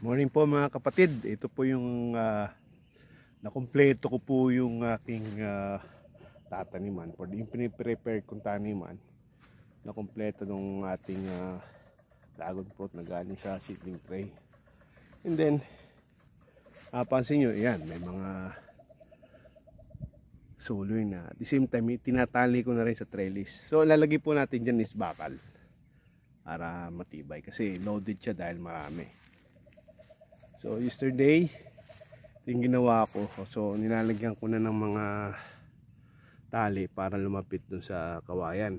Morning po mga kapatid. Ito po yung nakumpleto ko po yung aking tataniman. For yung piniprepare kong taniman, nakumpleto nung ating dragon fruit na galing sa seedling tray. And then, pansin nyo, yan, may mga suloy na. At the same time, tinatali ko na rin sa trellis. So, lalagay po natin dyan is bakal para matibay kasi loaded siya dahil marami. So yesterday, yung ginawa ko, so nilalagyan ko na ng mga tali para lumapit dun sa kawayan.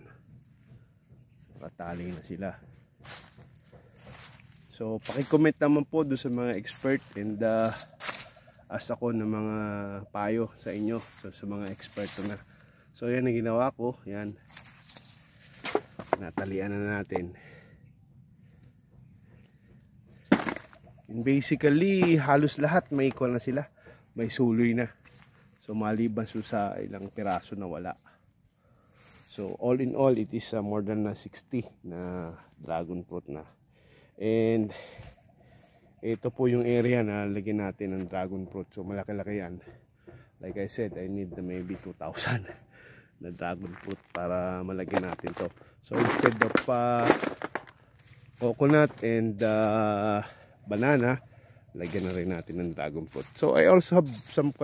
So tali na sila. So paki-comment naman po dun sa mga expert and ask ako ng mga payo sa inyo, so sa mga expert na. So yan ang ginawa ko, yan. Natalian na natin. And basically, halos lahat may equal na sila. May suloy na. So maliban sa ilang piraso na wala. So all in all, it is more than 60 na dragon fruit na. And ito po yung area na lagyan natin ng dragon fruit. So malaki-laki yan. Like I said, I need maybe 2,000 na dragon fruit para malagyan natin to. So instead of coconut and banana, lagyan na rin natin ng dragon fruit. So I also have some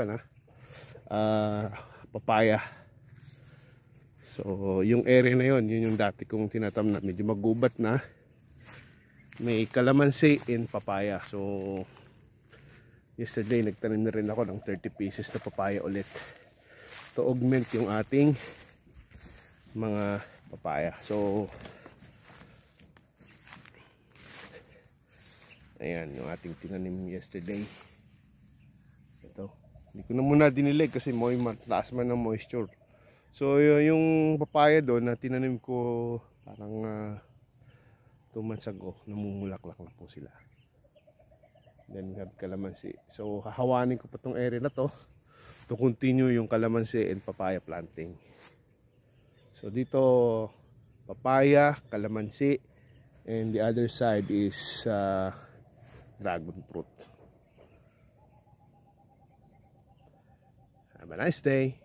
papaya. So yung area na yon, yun yung dati kong tinatamnan, medyo magubat na. May calamansi and papaya. So yesterday nagtanim na rin ako ng 30 pieces na papaya ulit to augment yung ating mga papaya. So ayan, yung ating tinanim yesterday. Ito. Hindi ko na muna dinilig kasi mataas man ng moisture. So yung papaya doon na tinanim ko parang 2 months ago, namumulaklak na po sila. Then we have calamansi. So hahawanin ko pa tong area na to continue yung calamansi and papaya planting. So dito papaya, calamansi, and the other side is dragon fruit. Have a nice day.